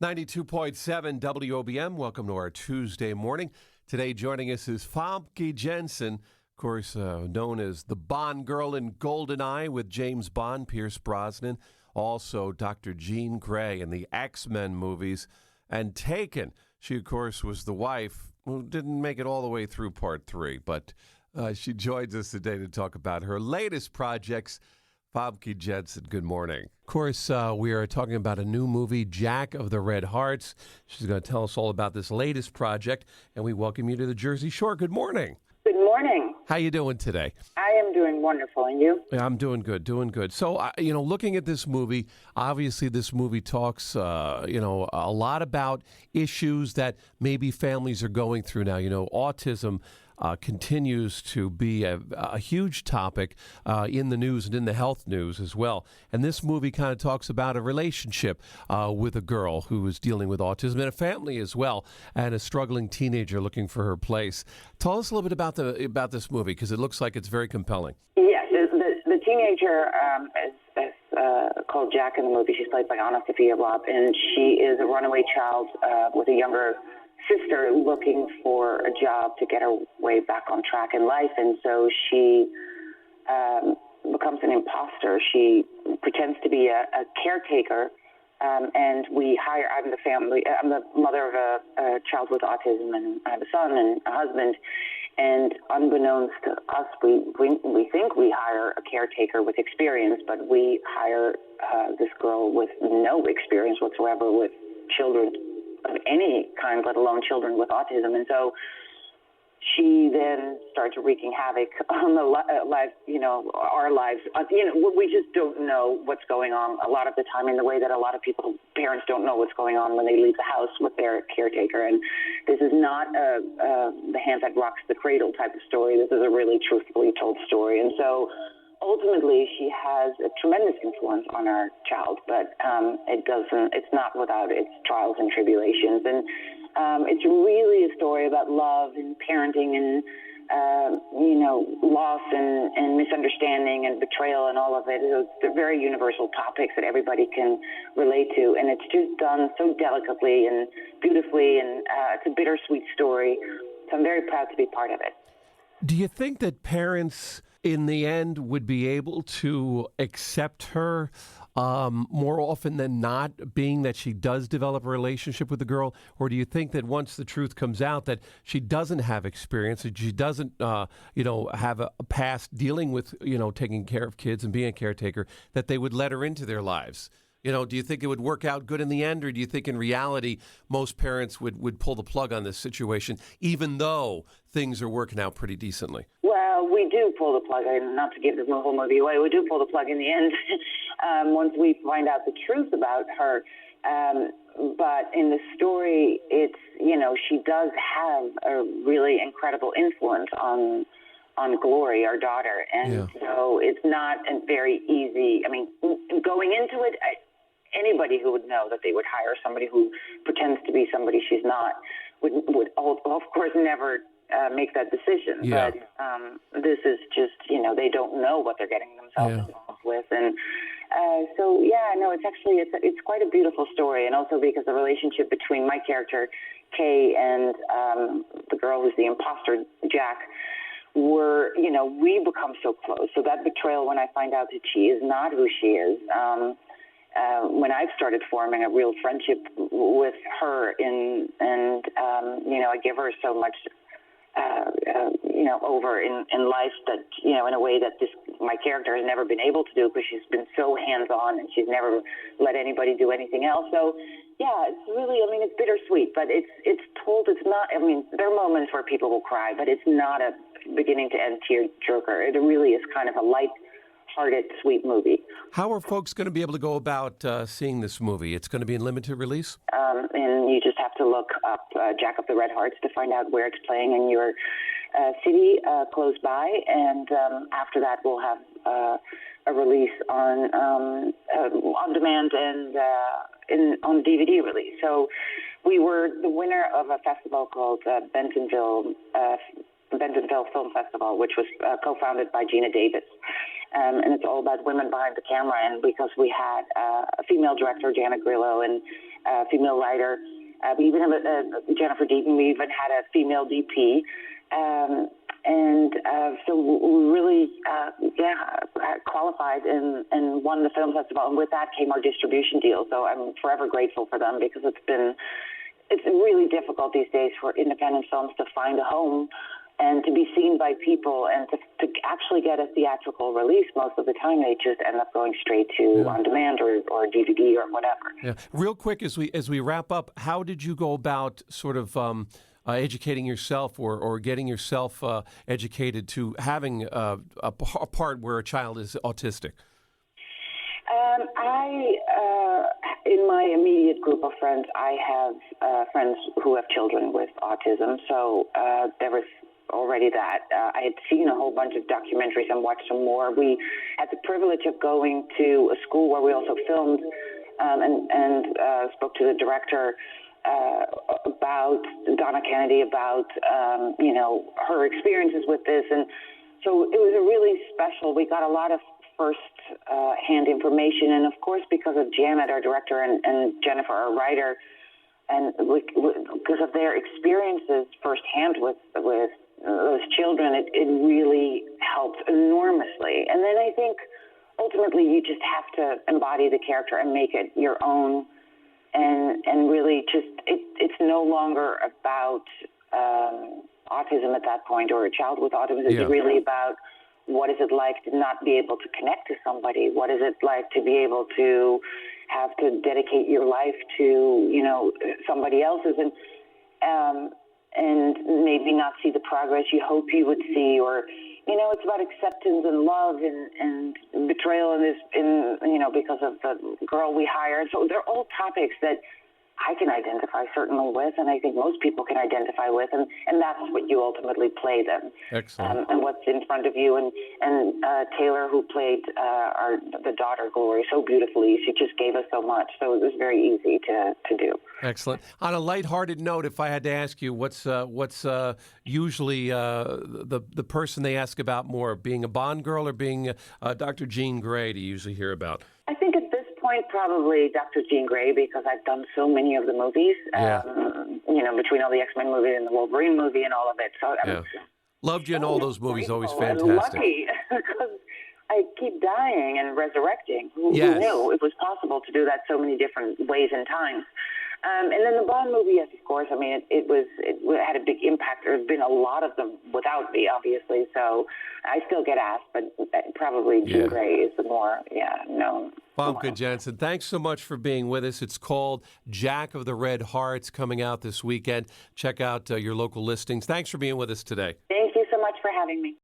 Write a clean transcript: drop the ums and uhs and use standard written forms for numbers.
92.7 WOBM. Welcome to our Tuesday morning. Today joining us is Famke Janssen, of course, known as the Bond girl in GoldenEye with James Bond, Pierce Brosnan. Also, Dr. Jean Grey in the X-Men movies. And Taken. She, of course, was the wife who didn't make it all the way through part 3. But she joins us today to talk about her latest projects. Famke Janssen, good morning. Of course, we are talking about a new movie, Jack of the Red Hearts. She's going to tell us all about this latest project, and we welcome you to the Jersey Shore. Good morning. Good morning. How you doing today? I am doing wonderful, and you? Yeah, I'm doing good, doing good. So, looking at this movie, obviously this movie talks, a lot about issues that maybe families are going through now. Autism continues to be a huge topic in the news and in the health news as well. And this movie kind of talks about a relationship with a girl who is dealing with autism and a family as well, and a struggling teenager looking for her place. Tell us a little bit about this movie, because it looks like it's very compelling. Yes, the teenager is called Jack in the movie. She's played by Anna Sophia Robb, and she is a runaway child with a younger sister looking for a job to get her way back on track in life. And so she becomes an imposter. She pretends to be a caretaker, and we hire, I'm the mother of a child with autism, and I have a son and a husband. And unbeknownst to us, we think we hire a caretaker with experience, but we hire this girl with no experience whatsoever with children of any kind, let alone children with autism. And so she then starts wreaking havoc on the our lives. We just don't know what's going on a lot of the time, in the way that a lot of parents don't know what's going on when they leave the house with their caretaker. And this is not the hand that rocks the cradle type of story. This is a really truthfully told story. And so ultimately, she has a tremendous influence on our child, but it's not without its trials and tribulations. And it's really a story about love and parenting and, loss and misunderstanding and betrayal and all of it. They're very universal topics that everybody can relate to, and it's just done so delicately and beautifully, and it's a bittersweet story. So I'm very proud to be part of it. Do you think that parents in the end would be able to accept her more often than not, being that she does develop a relationship with the girl? Or do you think that once the truth comes out that she doesn't have experience, that she doesn't, have a past dealing with, taking care of kids and being a caretaker, that they would let her into their lives? Do you think it would work out good in the end, or do you think in reality most parents would pull the plug on this situation, even though things are working out pretty decently? Well, we do pull the plug, and not to give the whole movie away, we do pull the plug in the end once we find out the truth about her. But in the story, it's, she does have a really incredible influence on Glory, our daughter. And so it's not very easy. I mean, going into it, anybody who would know that they would hire somebody who pretends to be somebody she's not would of course never make that decision. Yeah. But this is just, they don't know what they're getting themselves involved with. And it's quite a beautiful story. And also because the relationship between my character, Kay, and the girl who's the imposter, Jack, we become so close. So that betrayal, when I find out that she is not who she is, when I've started forming a real friendship with her, I give her so much, over in life that, in a way that my character has never been able to do, because she's been so hands-on and she's never let anybody do anything else. So, yeah, it's really, it's bittersweet, but it's told, it's not, there are moments where people will cry, but it's not a beginning to end tear-jerker. It really is kind of a light-hearted, sweet movie. How are folks going to be able to go about seeing this movie? It's going to be in limited release? And you just have to look up Jack of the Red Hearts to find out where it's playing in your city close by. And after that, we'll have a release on demand and on DVD release. So we were the winner of a festival called Bentonville Film Festival, which was co-founded by Gina Davis. And it's all about women behind the camera. And because we had a female director, Jana Grillo, and female writer. We even have Jennifer Deaton. We even had a female DP. So we really, qualified and won the film festival. And with that came our distribution deal. So I'm forever grateful for them because it's really difficult these days for independent films to find a home and to be seen by people and to actually get a theatrical release. Most of the time they just end up going straight to on demand or DVD or whatever. Yeah. Real quick, as we wrap up, how did you go about sort of educating yourself or getting yourself educated to having a part where a child is autistic? In my immediate group of friends, I have friends who have children with autism, so there was already that. I had seen a whole bunch of documentaries and watched some more. We had the privilege of going to a school where we also filmed and spoke to the director about Donna Kennedy, about her experiences with this, and so it was a really special. We got a lot of first-hand information, and of course, because of Janet, our director, and Jennifer, our writer, and because of their experiences firsthand with those children, it really helped enormously. And then I think ultimately you just have to embody the character and make it your own. And really just, it's no longer about autism at that point or a child with autism. It's really about what is it like to not be able to connect to somebody? What is it like to be able to have to dedicate your life to, somebody else's and maybe not see the progress you hope you would see, or it's about acceptance and love and betrayal because of the girl we hired. So they're all topics that I can identify certainly with, and I think most people can identify with, and that's what you ultimately play them. Excellent. And what's in front of you, and Taylor, who played the daughter Glory so beautifully, she just gave us so much, so it was very easy to do. Excellent. On a lighthearted note, if I had to ask you, what's usually the person they ask about more, being a Bond girl or being Dr. Jean Grey? Do you usually hear about? I think at this point probably Dr. Jean Grey, because I've done so many of the movies. Between all the X-Men movies and the Wolverine movie and all of it. So loved you in all those movies. Always fantastic. I'm lucky because I keep dying and resurrecting. Who knew it was possible to do that so many different ways and times? And then the Bond movie, yes, of course. I mean, it had a big impact. There's been a lot of them without me, obviously. So I still get asked, but probably Jean Grey is the more, known. Famke Janssen, thanks so much for being with us. It's called Jack of the Red Hearts, coming out this weekend. Check out your local listings. Thanks for being with us today. Thank you so much for having me.